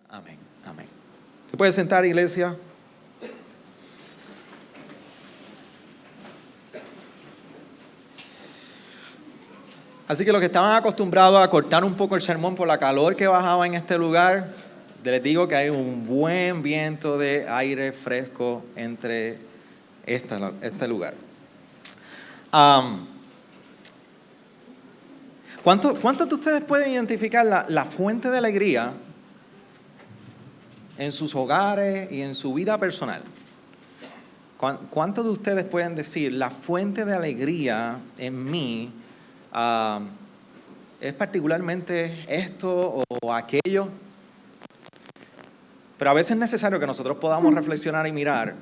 Amén, amén. ¿Se puede sentar, iglesia? Así que los que estaban acostumbrados a cortar un poco el sermón por la calor que bajaba en este lugar, les digo que hay un buen viento de aire fresco entre este lugar. ¿Cuántos de ustedes pueden identificar la fuente de alegría en sus hogares y en su vida personal? ¿Cuántos de ustedes pueden decir, la fuente de alegría en mí es particularmente esto o aquello? Pero a veces es necesario que nosotros podamos reflexionar y mirar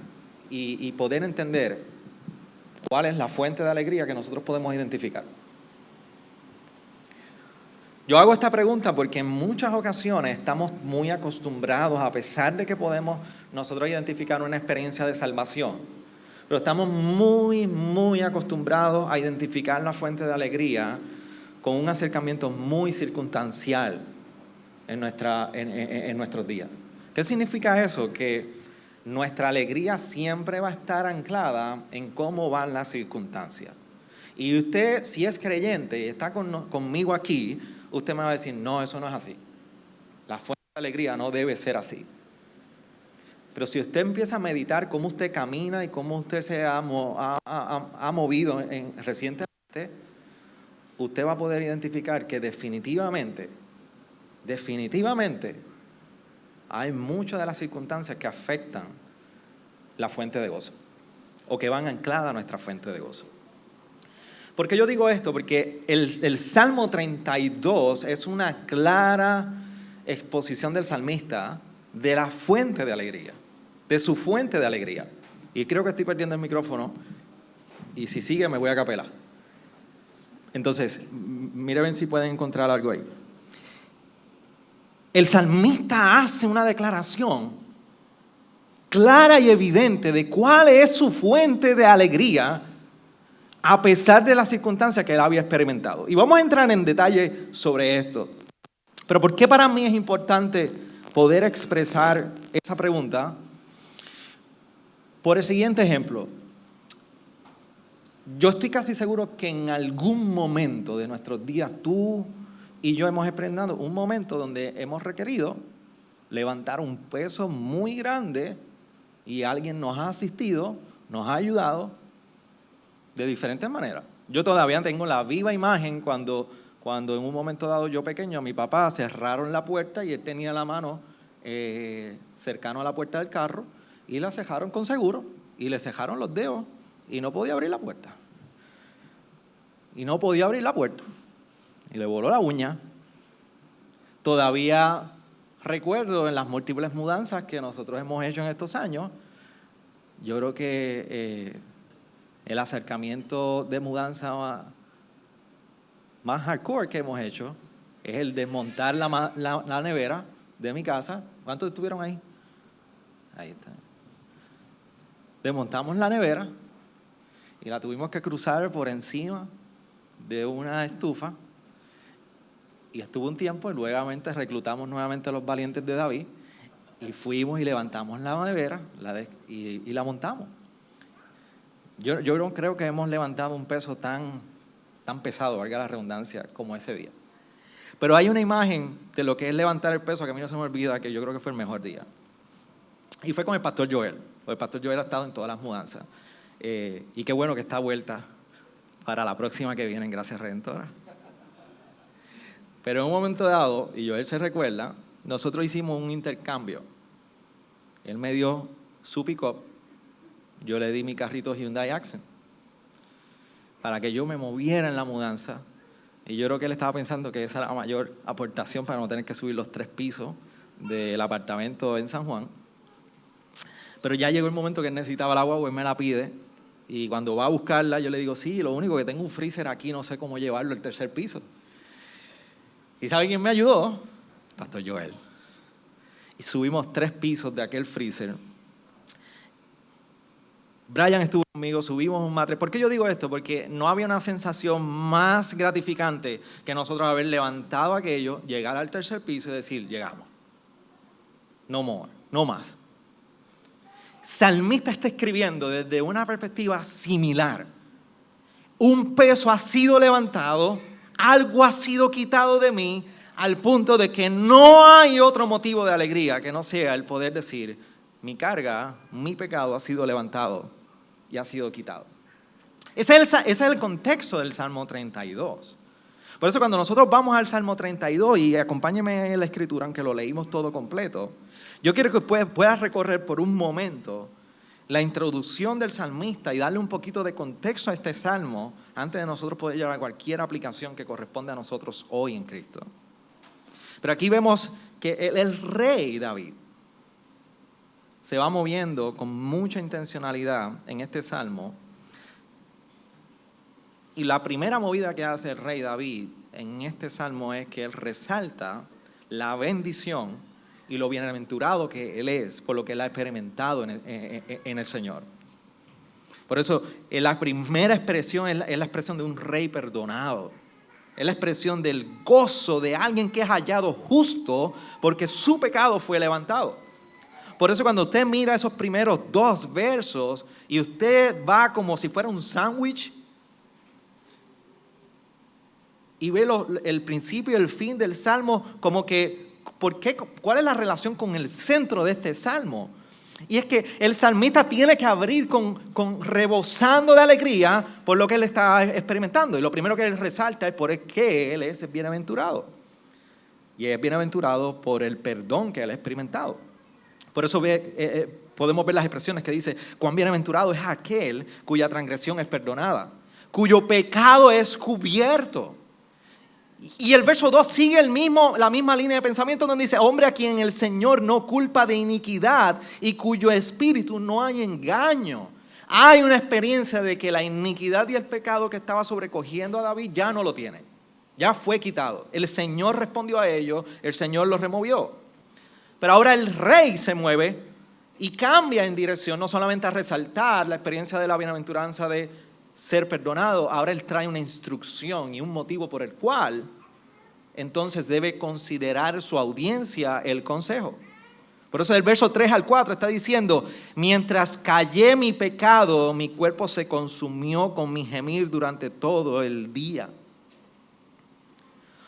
y poder entender cuál es la fuente de alegría que nosotros podemos identificar. Yo hago esta pregunta porque en muchas ocasiones estamos muy acostumbrados, a pesar de que podemos nosotros identificar una experiencia de salvación, pero estamos muy acostumbrados a identificar la fuente de alegría con un acercamiento muy circunstancial en nuestros días. ¿Qué significa eso? Que nuestra alegría siempre va a estar anclada en cómo van las circunstancias. Y usted, si es creyente y está conmigo aquí, usted me va a decir, no, eso no es así. La fuente de alegría no debe ser así. Pero si usted empieza a meditar cómo usted camina y cómo usted se ha movido recientemente, usted va a poder identificar que definitivamente, hay muchas de las circunstancias que afectan la fuente de gozo o que van ancladas a nuestra fuente de gozo. ¿Por qué yo digo esto? Porque el Salmo 32 es una clara exposición del salmista de la fuente de alegría, de su fuente de alegría. Y creo que estoy perdiendo el micrófono y si sigue me voy a capela. Entonces, miren si pueden encontrar algo ahí. El salmista hace una declaración clara y evidente de cuál es su fuente de alegría a pesar de las circunstancias que él había experimentado. Y vamos a entrar en detalle sobre esto. Pero ¿por qué para mí es importante poder expresar esa pregunta? Por el siguiente ejemplo. Yo estoy casi seguro que en algún momento de nuestros días tú y yo hemos experimentado un momento donde hemos requerido levantar un peso muy grande y alguien nos ha asistido, nos ha ayudado de diferentes maneras. Yo todavía tengo la viva imagen cuando en un momento dado yo pequeño, a mi papá cerraron la puerta y él tenía la mano cercano a la puerta del carro y la cejaron con seguro y le cejaron los dedos y no podía abrir la puerta. Y le voló la uña. Todavía recuerdo en las múltiples mudanzas que nosotros hemos hecho en estos años, yo creo que el acercamiento de mudanza más hardcore que hemos hecho es el desmontar la nevera de mi casa. ¿Cuántos estuvieron ahí? Ahí está. Desmontamos la nevera y la tuvimos que cruzar por encima de una estufa y estuvo un tiempo y luego reclutamos nuevamente a los valientes de David y fuimos y levantamos la nevera y la montamos. Yo no creo que hemos levantado un peso tan pesado, valga la redundancia, como ese día. Pero hay una imagen de lo que es levantar el peso que a mí no se me olvida, que yo creo que fue el mejor día. Y fue con el pastor Joel. El pastor Joel ha estado en todas las mudanzas. Y qué bueno que está vuelta para la próxima que viene en Gracia Redentora. Pero en un momento dado, y Joel se recuerda, nosotros hicimos un intercambio. Él me dio su pick-up, yo le di mi carrito Hyundai Accent para que yo me moviera en la mudanza. Y yo creo que él estaba pensando que esa era la mayor aportación para no tener que subir los 3 pisos del apartamento en San Juan. Pero ya llegó el momento que él necesitaba el agua, pues me la pide. Y cuando va a buscarla, yo le digo, sí, lo único que tengo un freezer aquí, no sé cómo llevarlo al 3er piso. ¿Y sabe quién me ayudó? Pastor Joel. Y subimos 3 pisos de aquel freezer. Brian estuvo conmigo, subimos un matre. ¿Por qué yo digo esto? Porque no había una sensación más gratificante que nosotros haber levantado aquello, llegar al 3er piso y decir, llegamos. no more, no más. Salmista está escribiendo desde una perspectiva similar. Un peso ha sido levantado, algo ha sido quitado de mí, al punto de que no hay otro motivo de alegría que no sea el poder decir, mi carga, mi pecado ha sido levantado y ha sido quitado. Ese es el contexto del Salmo 32. Por eso cuando nosotros vamos al Salmo 32, y acompáñeme en la escritura, aunque lo leímos todo completo, yo quiero que puedas recorrer por un momento la introducción del salmista y darle un poquito de contexto a este salmo antes de nosotros poder llevar cualquier aplicación que corresponde a nosotros hoy en Cristo. Pero aquí vemos que el rey David se va moviendo con mucha intencionalidad en este salmo. Y la primera movida que hace el rey David en este salmo es que él resalta la bendición y lo bienaventurado que él es por lo que él ha experimentado en el Señor. Por eso la primera expresión es la expresión de un rey perdonado. Es la expresión del gozo de alguien que es hallado justo porque su pecado fue levantado. Por eso cuando usted mira esos primeros 2 versos y usted va como si fuera un sándwich y ve el principio y el fin del salmo, como que, ¿cuál es la relación con el centro de este salmo? Y es que el salmista tiene que abrir con rebosando de alegría por lo que él está experimentando. Y lo primero que él resalta es por qué él es bienaventurado. Y es bienaventurado por el perdón que él ha experimentado. Por eso podemos ver las expresiones que dice, cuán bienaventurado es aquel cuya transgresión es perdonada, cuyo pecado es cubierto. Y el verso 2 sigue la misma línea de pensamiento donde dice, hombre a quien el Señor no culpa de iniquidad y cuyo espíritu no hay engaño. Hay una experiencia de que la iniquidad y el pecado que estaba sobrecogiendo a David ya no lo tiene. Ya fue quitado. El Señor respondió a ello, el Señor lo removió. Pero ahora el rey se mueve y cambia en dirección no solamente a resaltar la experiencia de la bienaventuranza de ser perdonado, ahora él trae una instrucción y un motivo por el cual entonces debe considerar su audiencia el consejo. Por eso el verso 3 al 4 está diciendo, mientras callé mi pecado, mi cuerpo se consumió con mi gemir durante todo el día.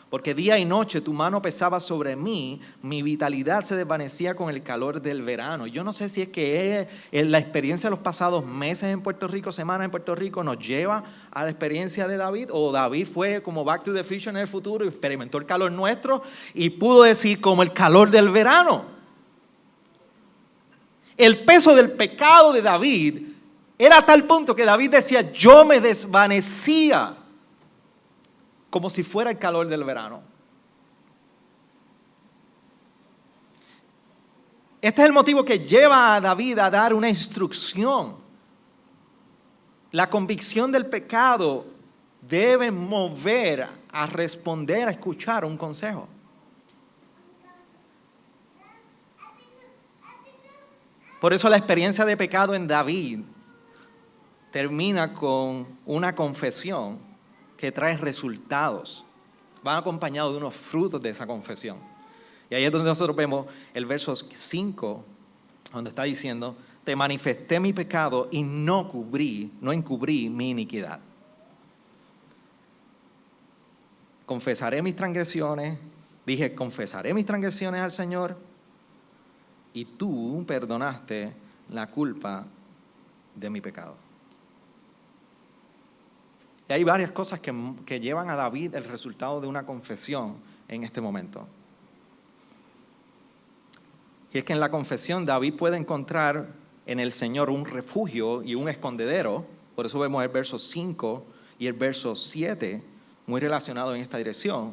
Porque día y noche tu mano pesaba sobre mí, mi vitalidad se desvanecía con el calor del verano. Yo no sé si es que la experiencia de los pasados meses en Puerto Rico, semanas en Puerto Rico, nos lleva a la experiencia de David, o David fue como Back to the Future en el futuro y experimentó el calor nuestro y pudo decir como el calor del verano. El peso del pecado de David era a tal punto que David decía, yo me desvanecía como si fuera el calor del verano. Este es el motivo que lleva a David a dar una instrucción. La convicción del pecado debe mover a responder, a escuchar un consejo. Por eso la experiencia de pecado en David termina con una confesión que trae resultados. Van acompañados de unos frutos de esa confesión. Y ahí es donde nosotros vemos el verso 5, donde está diciendo, te manifesté mi pecado y no encubrí mi iniquidad. Confesaré mis transgresiones, confesaré mis transgresiones al Señor y tú perdonaste la culpa de mi pecado. Y hay varias cosas que llevan a David el resultado de una confesión en este momento. Y es que en la confesión David puede encontrar en el Señor un refugio y un escondedero. Por eso vemos el verso 5 y el verso 7 muy relacionados en esta dirección.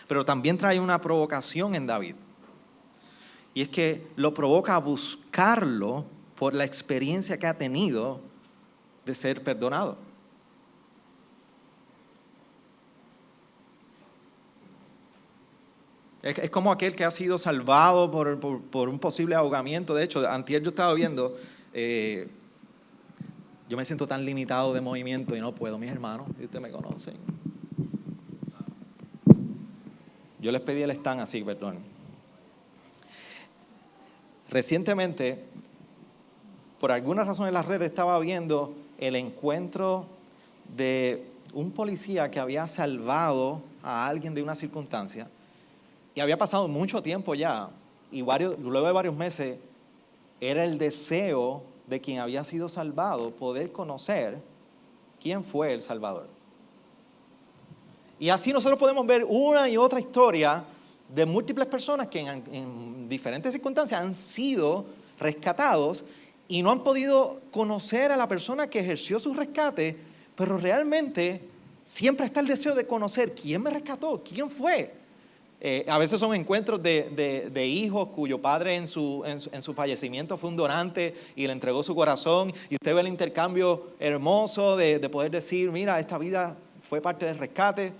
Pero también trae una provocación en David. Y es que lo provoca a buscarlo por la experiencia que ha tenido de ser perdonado. Es como aquel que ha sido salvado por un posible ahogamiento. De hecho, antier yo estaba viendo, yo me siento tan limitado de movimiento y no puedo, mis hermanos, y ustedes me conocen. Yo les pedí el stand así, perdón. Recientemente, por alguna razón en las redes, estaba viendo el encuentro de un policía que había salvado a alguien de una circunstancia y había pasado mucho tiempo ya y luego de varios meses era el deseo de quien había sido salvado poder conocer quién fue el Salvador. Y así nosotros podemos ver una y otra historia de múltiples personas que en diferentes circunstancias han sido rescatados y no han podido conocer a la persona que ejerció su rescate, pero realmente siempre está el deseo de conocer quién me rescató, quién fue. A veces son encuentros de hijos cuyo padre en su fallecimiento fue un donante y le entregó su corazón, y usted ve el intercambio hermoso de poder decir, mira, esta vida fue parte del rescate.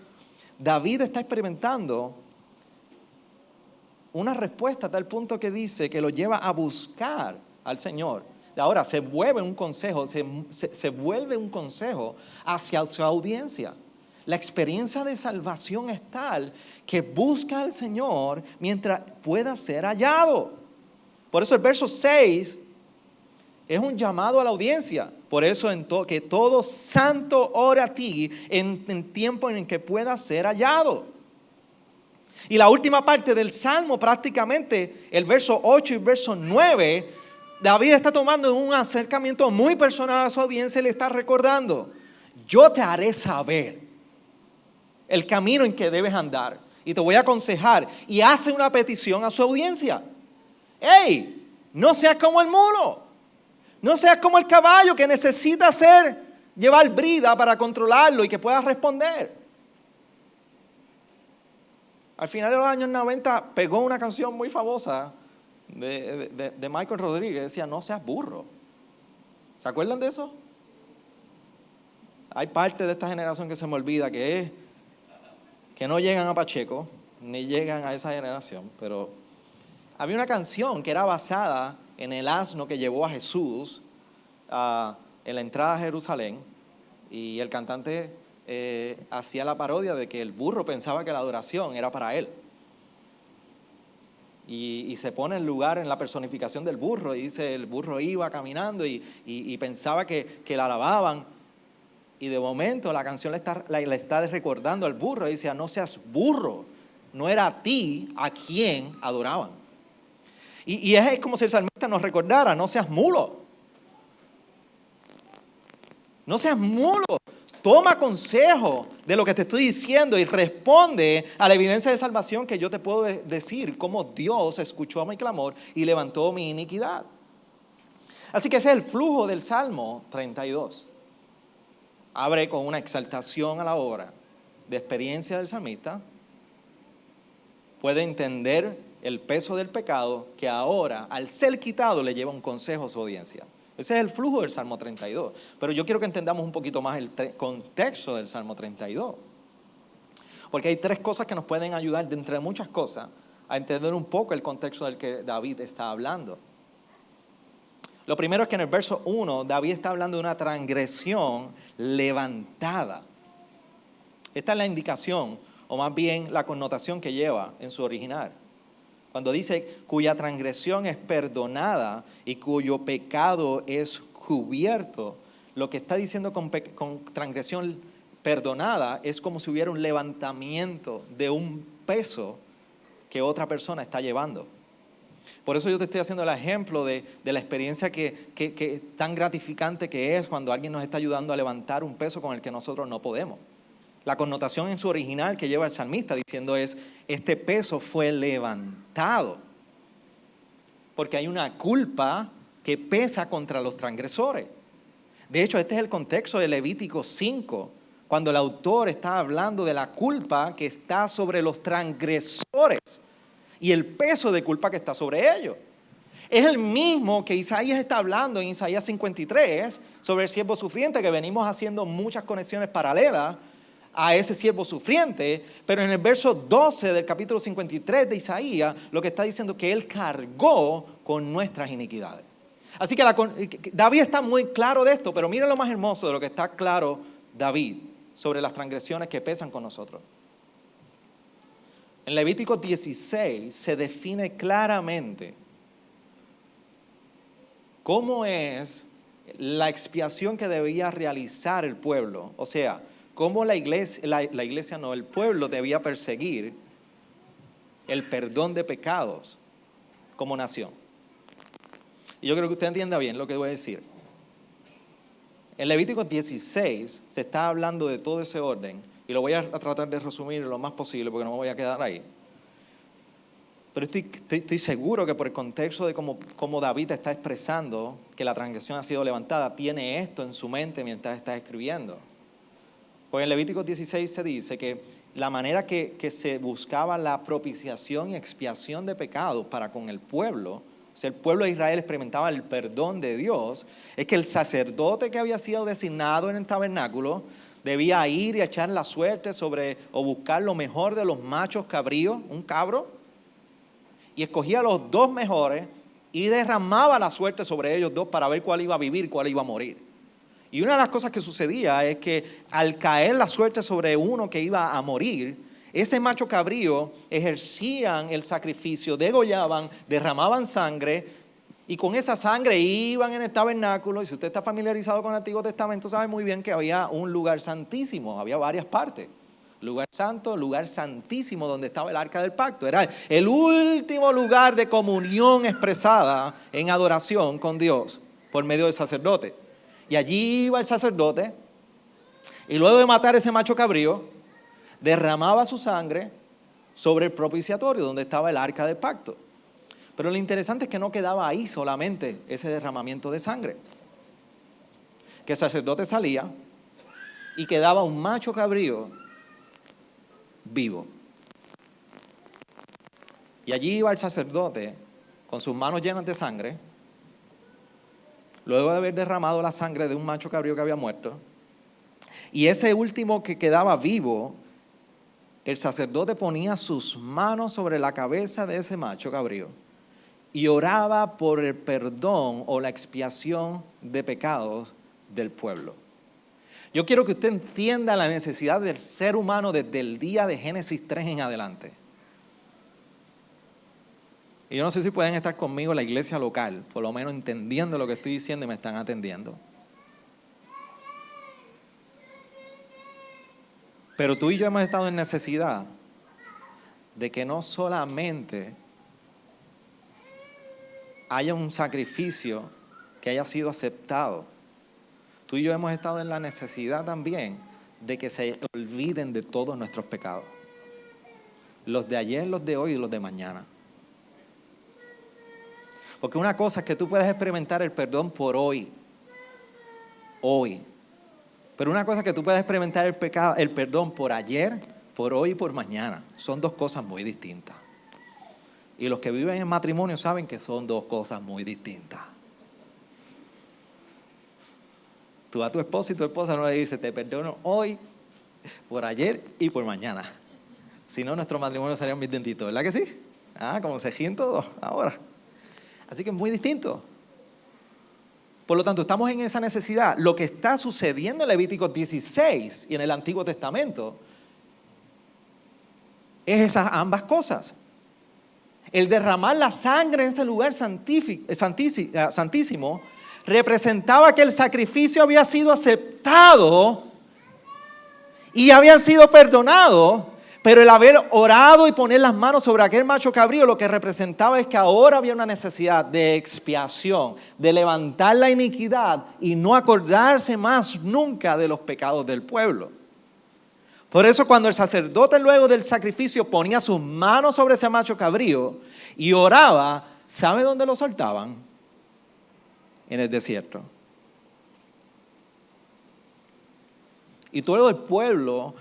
David está experimentando una respuesta a tal punto que dice que lo lleva a buscar al Señor. Ahora se vuelve un consejo, se vuelve un consejo hacia su audiencia. La experiencia de salvación es tal que busca al Señor mientras pueda ser hallado. Por eso el verso 6 es un llamado a la audiencia. Por eso que todo santo ore a ti en tiempo en el que pueda ser hallado. Y la última parte del Salmo, prácticamente el verso 8 y verso 9, David está tomando un acercamiento muy personal a su audiencia y le está recordando, yo te haré saber el camino en que debes andar y te voy a aconsejar, y hace una petición a su audiencia. ¡Ey! No seas como el mulo, no seas como el caballo que necesita llevar brida para controlarlo y que pueda responder. Al final de los años 90 pegó una canción muy famosa de Michael Rodríguez, decía, no seas burro. ¿Se acuerdan de eso? Hay parte de esta generación que se me olvida que no llegan a Pacheco, ni llegan a esa generación, pero había una canción que era basada en el asno que llevó a Jesús en la entrada a Jerusalén, y el cantante hacía la parodia de que el burro pensaba que la adoración era para él. Y se pone en lugar en la personificación del burro y dice, el burro iba caminando y pensaba que la alababan. Y de momento la canción le está recordando al burro y dice, no seas burro, no era a ti a quien adoraban. Y es como si el salmista nos recordara, no seas mulo. No seas mulo. Toma consejo de lo que te estoy diciendo y responde a la evidencia de salvación que yo te puedo decir, cómo Dios escuchó mi clamor y levantó mi iniquidad. Así que ese es el flujo del Salmo 32. Abre con una exaltación a la obra de experiencia del salmista. Puede entender el peso del pecado que ahora, al ser quitado, le lleva un consejo a su audiencia. Ese es el flujo del Salmo 32. Pero yo quiero que entendamos un poquito más el contexto del Salmo 32. Porque hay tres cosas que nos pueden ayudar, de entre muchas cosas, a entender un poco el contexto del que David está hablando. Lo primero es que en el verso 1, David está hablando de una transgresión levantada. Esta es la indicación, o más bien la connotación que lleva en su original. Cuando dice cuya transgresión es perdonada y cuyo pecado es cubierto, lo que está diciendo con transgresión perdonada es como si hubiera un levantamiento de un peso que otra persona está llevando. Por eso yo te estoy haciendo el ejemplo de la experiencia que tan gratificante que es cuando alguien nos está ayudando a levantar un peso con el que nosotros no podemos. La connotación en su original que lleva el salmista diciendo es, este peso fue levantado. Porque hay una culpa que pesa contra los transgresores. De hecho, este es el contexto de Levítico 5, cuando el autor está hablando de la culpa que está sobre los transgresores y el peso de culpa que está sobre ellos. Es el mismo que Isaías está hablando en Isaías 53 sobre el siervo sufriente, que venimos haciendo muchas conexiones paralelas a ese siervo sufriente, pero en el verso 12 del capítulo 53 de Isaías, lo que está diciendo que Él cargó con nuestras iniquidades. Así que David está muy claro de esto, pero mira lo más hermoso de lo que está claro David sobre las transgresiones que pesan con nosotros. En Levítico 16 se define claramente cómo es la expiación que debía realizar el pueblo. O sea, cómo el pueblo debía perseguir el perdón de pecados como nación. Y yo creo que usted entienda bien lo que voy a decir. En Levítico 16 se está hablando de todo ese orden, y lo voy a tratar de resumir lo más posible porque no me voy a quedar ahí. Pero estoy seguro que por el contexto de cómo David está expresando que la transgresión ha sido levantada, tiene esto en su mente mientras está escribiendo. Pues en Levítico 16 se dice que la manera que se buscaba la propiciación y expiación de pecados para con el pueblo, o sea, el pueblo de Israel experimentaba el perdón de Dios, es que el sacerdote que había sido designado en el tabernáculo debía ir y echar la suerte o buscar lo mejor de los machos cabríos, un cabro, y escogía los 2 mejores y derramaba la suerte sobre ellos 2 para ver cuál iba a vivir, cuál iba a morir. Y una de las cosas que sucedía es que al caer la suerte sobre uno que iba a morir, ese macho cabrío ejercían el sacrificio, degollaban, derramaban sangre, y con esa sangre iban en el tabernáculo. Y si usted está familiarizado con el Antiguo Testamento, sabe muy bien que había un lugar santísimo, había varias partes. Lugar santo, lugar santísimo, donde estaba el arca del pacto. Era el último lugar de comunión expresada en adoración con Dios por medio del sacerdote. Y allí iba el sacerdote, y luego de matar ese macho cabrío, derramaba su sangre sobre el propiciatorio donde estaba el arca del pacto. Pero lo interesante es que no quedaba ahí solamente ese derramamiento de sangre. Que el sacerdote salía y quedaba un macho cabrío vivo. Y allí iba el sacerdote con sus manos llenas de sangre, luego de haber derramado la sangre de un macho cabrío que había muerto, y ese último que quedaba vivo, el sacerdote ponía sus manos sobre la cabeza de ese macho cabrío y oraba por el perdón o la expiación de pecados del pueblo. Yo quiero que usted entienda la necesidad del ser humano desde el día de Génesis 3 en adelante. Y yo no sé si pueden estar conmigo en la iglesia local, por lo menos entendiendo lo que estoy diciendo y me están atendiendo. Pero tú y yo hemos estado en necesidad de que no solamente haya un sacrificio que haya sido aceptado. Tú y yo hemos estado en la necesidad también de que se olviden de todos nuestros pecados. Los de ayer, los de hoy y los de mañana. Porque una cosa es que tú puedes experimentar el perdón por hoy. Pero una cosa es que tú puedes experimentar el perdón por ayer, por hoy y por mañana. Son 2 cosas muy distintas. Y los que viven en matrimonio saben que son 2 cosas muy distintas. Tú a tu esposo y tu esposa no le dices, te perdono hoy, por ayer y por mañana. Si no, nuestro matrimonio sería un distinto, ¿verdad que sí? Como se giran todos ahora. Así que es muy distinto. Por lo tanto, estamos en esa necesidad. Lo que está sucediendo en Levítico 16 y en el Antiguo Testamento es esas ambas cosas. El derramar la sangre en ese lugar santísimo representaba que el sacrificio había sido aceptado y habían sido perdonados, pero el haber orado y poner las manos sobre aquel macho cabrío lo que representaba es que ahora había una necesidad de expiación, de levantar la iniquidad y no acordarse más nunca de los pecados del pueblo. Por eso cuando el sacerdote luego del sacrificio ponía sus manos sobre ese macho cabrío y oraba, ¿sabe dónde lo soltaban? En el desierto. Y todo el pueblo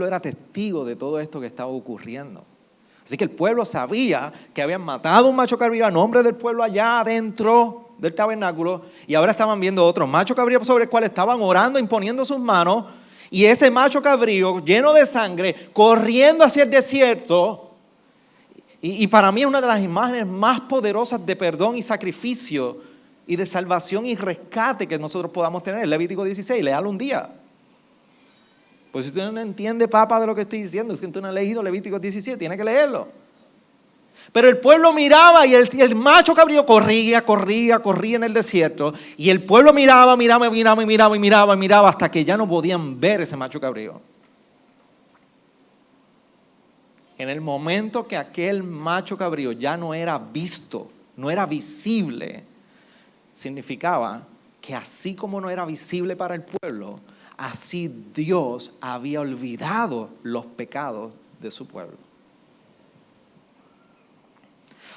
era testigo de todo esto que estaba ocurriendo. Así que el pueblo sabía que habían matado un macho cabrío a nombre del pueblo allá adentro del tabernáculo, y ahora estaban viendo otro macho cabrío sobre el cual estaban orando, imponiendo sus manos, y ese macho cabrío lleno de sangre corriendo hacia el desierto. Y para mí es una de las imágenes más poderosas de perdón y sacrificio y de salvación y rescate que nosotros podamos tener. Levítico 16, léalo un día. Pues si usted no entiende, papá, de lo que estoy diciendo, si usted no ha leído Levítico 17, tiene que leerlo. Pero el pueblo miraba y el macho cabrío corría en el desierto. Y el pueblo miraba hasta que ya no podían ver ese macho cabrío. En el momento que aquel macho cabrío ya no era visto, no era visible, significaba que así como no era visible para el pueblo, así Dios había olvidado los pecados de su pueblo.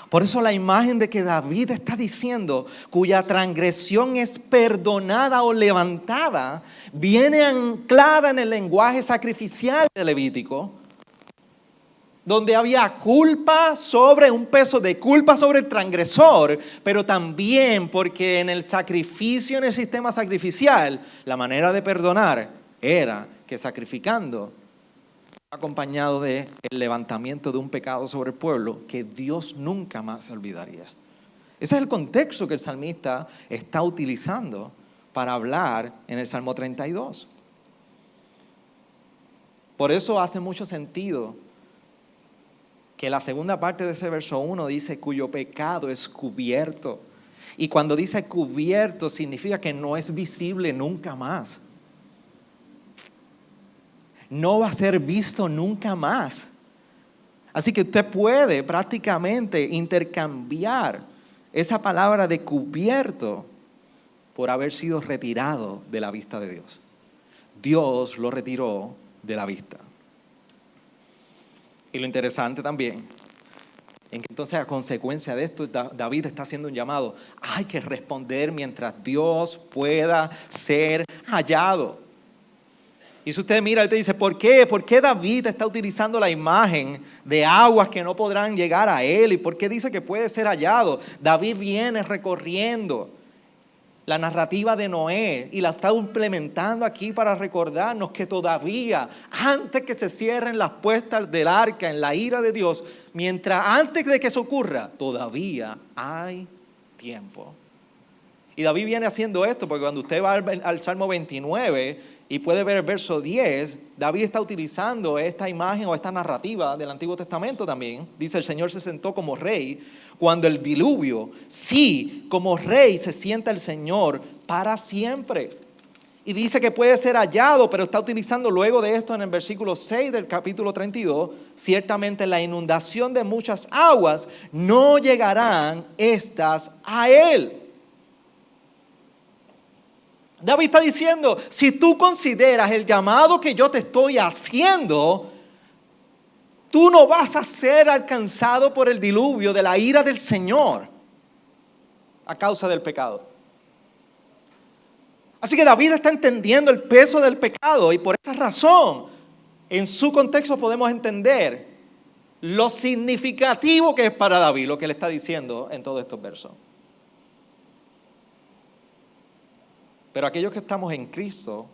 Por eso la imagen de que David está diciendo, cuya transgresión es perdonada o levantada, viene anclada en el lenguaje sacrificial de Levítico, donde había un peso de culpa sobre el transgresor, pero también porque en el sacrificio, en el sistema sacrificial, la manera de perdonar era que sacrificando, acompañado del levantamiento de un pecado sobre el pueblo, que Dios nunca más se olvidaría. Ese es el contexto que el salmista está utilizando para hablar en el Salmo 32. Por eso hace mucho sentido que la segunda parte de ese verso 1 dice cuyo pecado es cubierto. Y cuando dice cubierto significa que no es visible nunca más. No va a ser visto nunca más. Así que usted puede prácticamente intercambiar esa palabra de cubierto por haber sido retirado de la vista de Dios. Dios lo retiró de la vista. Y lo interesante también, en que entonces a consecuencia de esto, David está haciendo un llamado. Hay que responder mientras Dios pueda ser hallado. Y si usted mira, usted dice, ¿por qué? ¿Por qué David está utilizando la imagen de aguas que no podrán llegar a él? ¿Y por qué dice que puede ser hallado? David viene recorriendo la narrativa de Noé y la está implementando aquí para recordarnos que todavía, antes que se cierren las puertas del arca en la ira de Dios, antes de que eso ocurra, todavía hay tiempo. Y David viene haciendo esto porque cuando usted va al Salmo 29 y puede ver el verso 10, David está utilizando esta imagen o esta narrativa del Antiguo Testamento también. Dice, el Señor se sentó como rey cuando el diluvio, sí, como rey se sienta el Señor para siempre. Y dice que puede ser hallado, pero está utilizando luego de esto en el versículo 6 del capítulo 32, ciertamente la inundación de muchas aguas no llegarán estas a él. David está diciendo, si tú consideras el llamado que yo te estoy haciendo, tú no vas a ser alcanzado por el diluvio de la ira del Señor a causa del pecado. Así que David está entendiendo el peso del pecado y por esa razón, en su contexto podemos entender lo significativo que es para David lo que le está diciendo en todos estos versos. Pero aquellos que estamos en Cristo,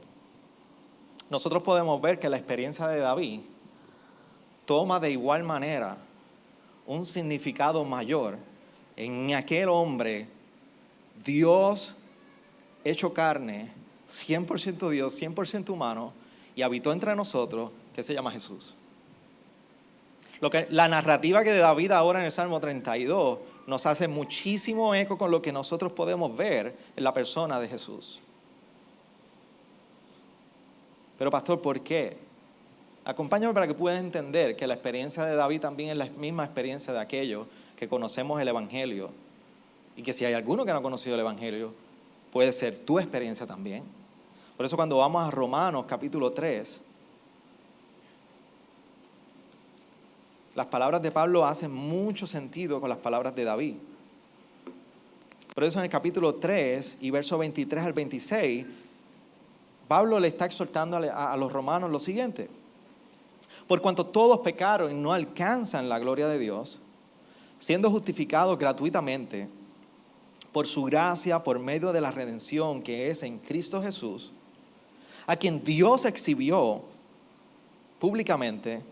nosotros podemos ver que la experiencia de David toma de igual manera un significado mayor en aquel hombre, Dios hecho carne, 100% Dios, 100% humano, y habitó entre nosotros, que se llama Jesús. La narrativa que de David ahora en el Salmo 32 nos hace muchísimo eco con lo que nosotros podemos ver en la persona de Jesús. Pero pastor, ¿por qué? Acompáñame para que puedas entender que la experiencia de David también es la misma experiencia de aquellos que conocemos el Evangelio. Y que si hay alguno que no ha conocido el Evangelio, puede ser tu experiencia también. Por eso cuando vamos a Romanos capítulo 3, las palabras de Pablo hacen mucho sentido con las palabras de David. Por eso en el capítulo 3 y versos 23 al 26, Pablo le está exhortando a los romanos lo siguiente. Por cuanto todos pecaron y no alcanzan la gloria de Dios, siendo justificados gratuitamente por su gracia, por medio de la redención que es en Cristo Jesús, a quien Dios exhibió públicamente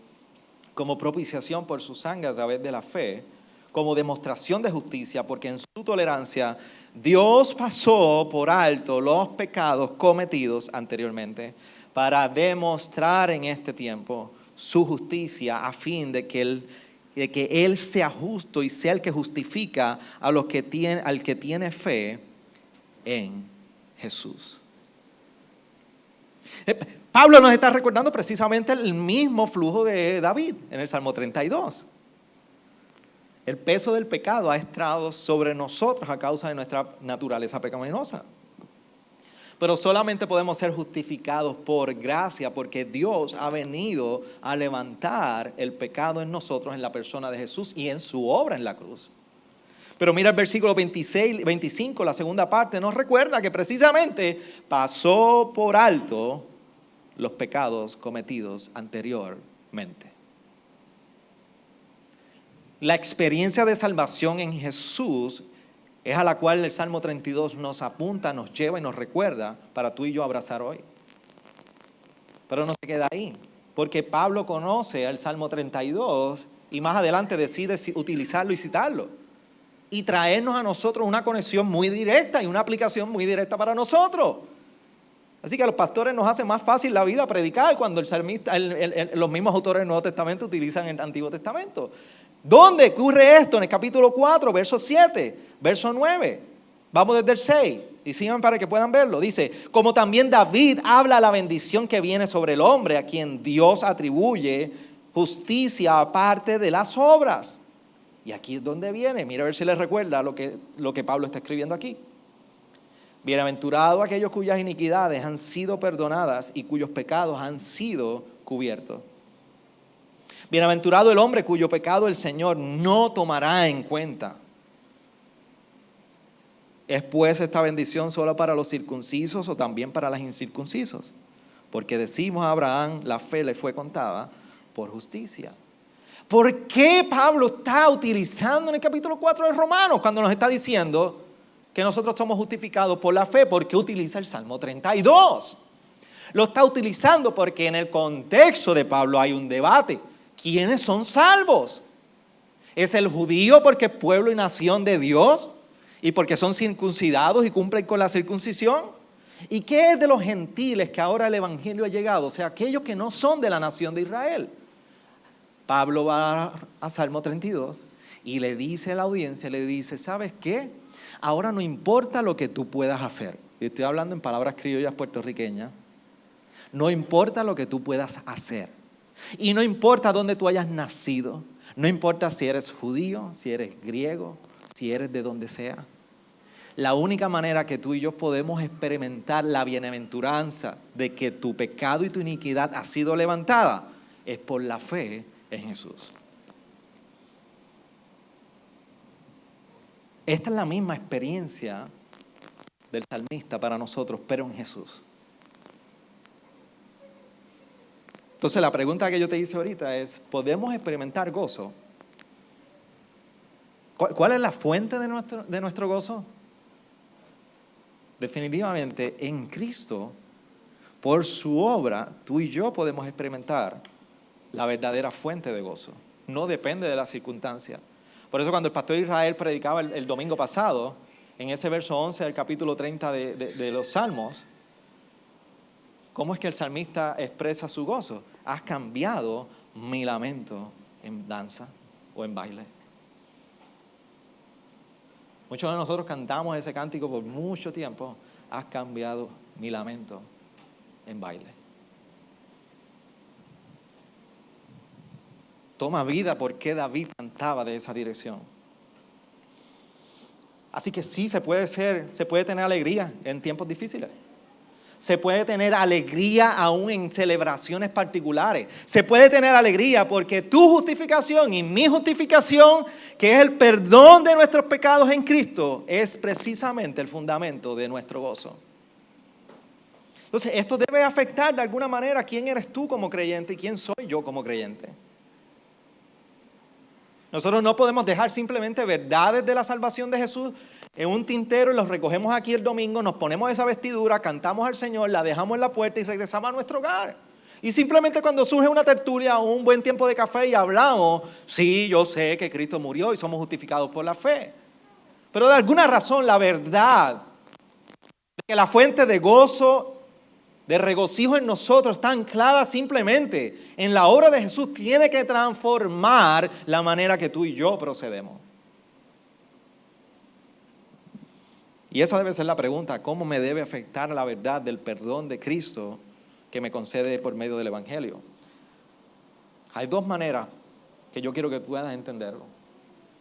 como propiciación por su sangre a través de la fe, como demostración de justicia, porque en su tolerancia Dios pasó por alto los pecados cometidos anteriormente para demostrar en este tiempo su justicia a fin de que y de que Él sea justo y sea el que justifica a los que al que tiene fe en Jesús. Pablo nos está recordando precisamente el mismo flujo de David en el Salmo 32. El peso del pecado ha estado sobre nosotros a causa de nuestra naturaleza pecaminosa. Pero solamente podemos ser justificados por gracia porque Dios ha venido a levantar el pecado en nosotros, en la persona de Jesús y en su obra en la cruz. Pero mira el versículo 25, la segunda parte, nos recuerda que precisamente pasó por alto los pecados cometidos anteriormente. La experiencia de salvación en Jesús es a la cual el Salmo 32 nos apunta, nos lleva y nos recuerda para tú y yo abrazar hoy. Pero no se queda ahí, porque Pablo conoce el Salmo 32 y más adelante decide utilizarlo y citarlo. Y traernos a nosotros una conexión muy directa y una aplicación muy directa para nosotros. Así que a los pastores nos hace más fácil la vida predicar cuando el salmista, los mismos autores del Nuevo Testamento utilizan el Antiguo Testamento. ¿Dónde ocurre esto? En el capítulo 4, verso 7, verso 9. Vamos desde el 6 y sigan para que puedan verlo. Dice, como también David habla la bendición que viene sobre el hombre a quien Dios atribuye justicia aparte de las obras. Y aquí es donde viene. Mira a ver si les recuerda lo que Pablo está escribiendo aquí. Bienaventurados aquellos cuyas iniquidades han sido perdonadas y cuyos pecados han sido cubiertos. Bienaventurado el hombre cuyo pecado el Señor no tomará en cuenta. ¿Es pues esta bendición solo para los circuncisos o también para los incircuncisos? Porque decimos a Abraham, la fe le fue contada por justicia. ¿Por qué Pablo está utilizando en el capítulo 4 de Romanos cuando nos está diciendo que nosotros somos justificados por la fe? ¿Por qué utiliza el Salmo 32? Lo está utilizando porque en el contexto de Pablo hay un debate. ¿Quiénes son salvos? ¿Es el judío porque es pueblo y nación de Dios y porque son circuncidados y cumplen con la circuncisión? ¿Y qué es de los gentiles que ahora el evangelio ha llegado? O sea, aquellos que no son de la nación de Israel. Pablo va a Salmo 32 y le dice a la audiencia, le dice, ¿sabes qué? Ahora no importa lo que tú puedas hacer. Y estoy hablando en palabras criollas puertorriqueñas. No importa lo que tú puedas hacer. Y no importa dónde tú hayas nacido. No importa si eres judío, si eres griego, si eres de donde sea. La única manera que tú y yo podemos experimentar la bienaventuranza de que tu pecado y tu iniquidad ha sido levantada es por la fe en Jesús. Esta es la misma experiencia del salmista para nosotros, pero en Jesús. Entonces la pregunta que yo te hice ahorita es, ¿podemos experimentar gozo? ¿Cuál es la fuente de nuestro gozo? Definitivamente en Cristo, por su obra, tú y yo podemos experimentar la verdadera fuente de gozo. No depende de la circunstancia. Por eso cuando el pastor Israel predicaba el domingo pasado, en ese verso 11 del capítulo 30 de los Salmos, ¿cómo es que el salmista expresa su gozo? Has cambiado mi lamento en danza o en baile. Muchos de nosotros cantamos ese cántico por mucho tiempo. Has cambiado mi lamento en baile. Toma vida porque David cantaba de esa dirección. Así que sí, se puede tener alegría en tiempos difíciles. Se puede tener alegría aún en celebraciones particulares. Se puede tener alegría porque tu justificación y mi justificación, que es el perdón de nuestros pecados en Cristo, es precisamente el fundamento de nuestro gozo. Entonces, esto debe afectar de alguna manera quién eres tú como creyente y quién soy yo como creyente. Nosotros no podemos dejar simplemente verdades de la salvación de Jesús en un tintero y los recogemos aquí el domingo, nos ponemos esa vestidura, cantamos al Señor, la dejamos en la puerta y regresamos a nuestro hogar. Y simplemente cuando surge una tertulia o un buen tiempo de café y hablamos, sí, yo sé que Cristo murió y somos justificados por la fe. Pero de alguna razón la verdad de que la fuente de gozo de regocijo en nosotros está anclada simplemente en la obra de Jesús. Tiene que transformar la manera que tú y yo procedemos. Y esa debe ser la pregunta: ¿cómo me debe afectar la verdad del perdón de Cristo que me concede por medio del Evangelio? Hay dos maneras que yo quiero que puedas entenderlo.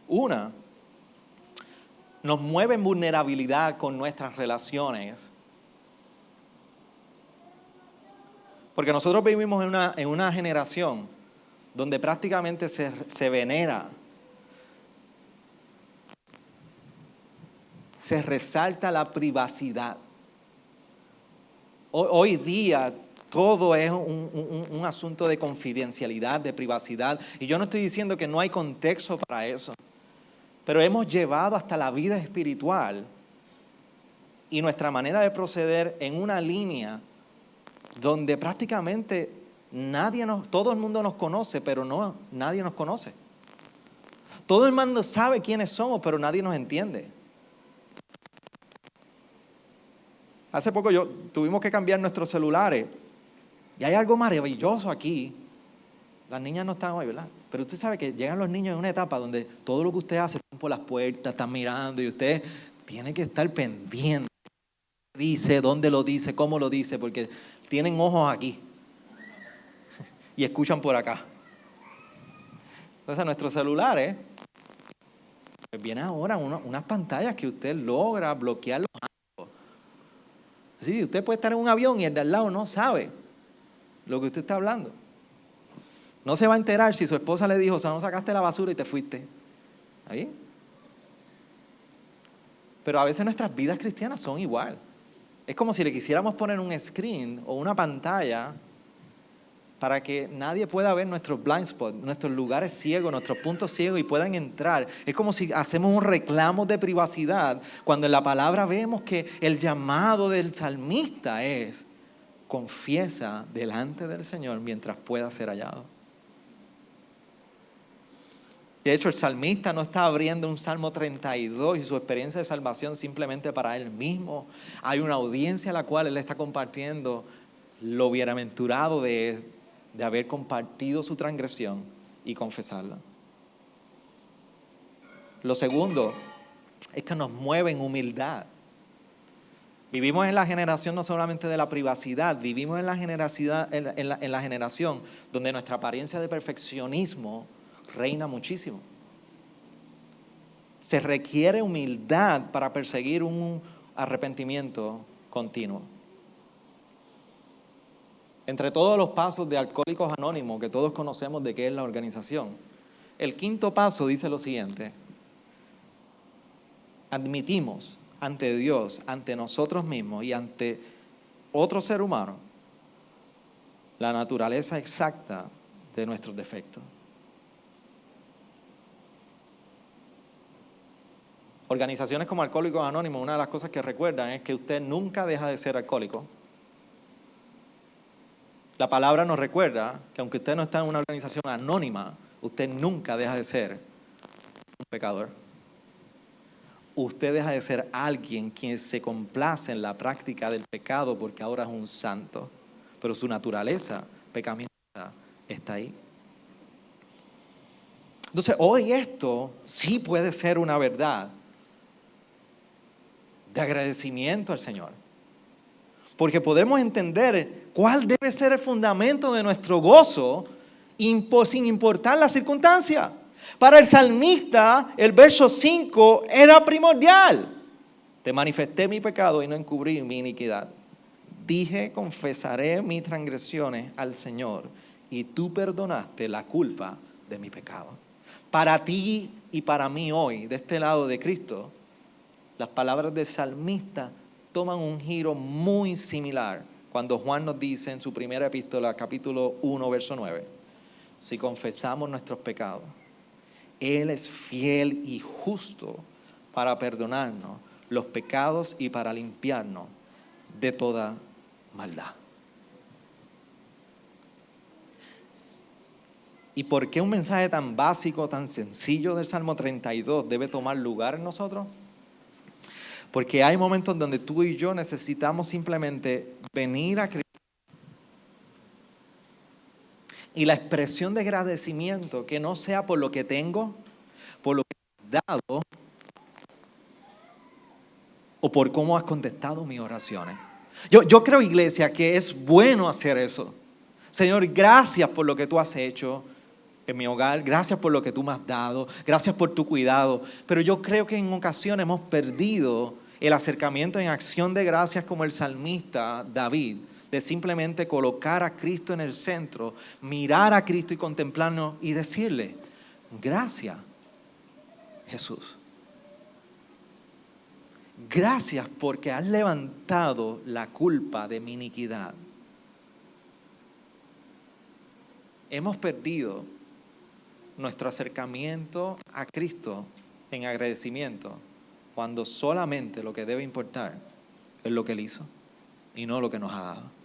Una, nos mueve en vulnerabilidad con nuestras relaciones. Porque nosotros vivimos en una generación donde prácticamente se venera, se resalta la privacidad. Hoy día todo es un asunto de confidencialidad, de privacidad. Y yo no estoy diciendo que no hay contexto para eso. Pero hemos llevado hasta la vida espiritual y nuestra manera de proceder en una línea donde prácticamente todo el mundo nos conoce, pero nadie nos conoce. Todo el mundo sabe quiénes somos, pero nadie nos entiende. Hace poco tuvimos que cambiar nuestros celulares y hay algo maravilloso aquí. Las niñas no están hoy, ¿verdad? Pero usted sabe que llegan los niños en una etapa donde todo lo que usted hace están por las puertas, están mirando, y usted tiene que estar pendiente. Dice, dónde lo dice, cómo lo dice, porque tienen ojos aquí y escuchan por acá. Entonces, a nuestros celulares, pues vienen ahora unas pantallas que usted logra bloquear los ángulos. Así, usted puede estar en un avión y el de al lado no sabe lo que usted está hablando. No se va a enterar si su esposa le dijo: no sacaste la basura y te fuiste. ¿Ahí? Pero a veces nuestras vidas cristianas son igual. Es como si le quisiéramos poner un screen o una pantalla para que nadie pueda ver nuestros blind spots, nuestros lugares ciegos, nuestros puntos ciegos, y puedan entrar. Es como si hacemos un reclamo de privacidad, cuando en la palabra vemos que el llamado del salmista es: confiesa delante del Señor mientras pueda ser hallado. De hecho, el salmista no está abriendo un Salmo 32 y su experiencia de salvación simplemente para él mismo. Hay una audiencia a la cual él está compartiendo lo bienaventurado de haber compartido su transgresión y confesarla. Lo segundo es que nos mueve en humildad. Vivimos en la generación no solamente de la privacidad, vivimos en la generación donde nuestra apariencia de perfeccionismo reina muchísimo. Se requiere humildad para perseguir un arrepentimiento continuo. Entre todos los pasos de Alcohólicos Anónimos, que todos conocemos de qué es la organización, el quinto paso dice lo siguiente: admitimos ante Dios, ante nosotros mismos y ante otro ser humano la naturaleza exacta de nuestros defectos. Organizaciones como Alcohólicos Anónimos, una de las cosas que recuerdan es que usted nunca deja de ser alcohólico. La palabra nos recuerda que aunque usted no está en una organización anónima, usted nunca deja de ser un pecador. Usted deja de ser alguien quien se complace en la práctica del pecado porque ahora es un santo, pero su naturaleza pecaminosa está ahí. Entonces, hoy esto sí puede ser una verdad de agradecimiento al Señor, porque podemos entender cuál debe ser el fundamento de nuestro gozo sin importar la circunstancia. Para el salmista, el verso 5 era primordial: te manifesté mi pecado y no encubrí mi iniquidad. Dije, confesaré mis transgresiones al Señor, y tú perdonaste la culpa de mi pecado. Para ti y para mí hoy, de este lado de Cristo, las palabras del salmista toman un giro muy similar cuando Juan nos dice en su primera epístola, capítulo 1, verso 9, si confesamos nuestros pecados, Él es fiel y justo para perdonarnos los pecados y para limpiarnos de toda maldad. ¿Y por qué un mensaje tan básico, tan sencillo del Salmo 32 debe tomar lugar en nosotros? Porque hay momentos donde tú y yo necesitamos simplemente venir a Cristo Y la expresión de agradecimiento que no sea por lo que tengo, por lo que has dado o por cómo has contestado mis oraciones. Yo creo, iglesia, que es bueno hacer eso. Señor, gracias por lo que tú has hecho en mi hogar, gracias por lo que tú me has dado, gracias por tu cuidado. Pero yo creo que en ocasiones hemos perdido el acercamiento en acción de gracias como el salmista David, de simplemente colocar a Cristo en el centro, mirar a Cristo y contemplarnos y decirle, gracias, Jesús. Gracias porque has levantado la culpa de mi iniquidad. Hemos perdido nuestro acercamiento a Cristo en agradecimiento, cuando solamente lo que debe importar es lo que Él hizo y no lo que nos ha dado.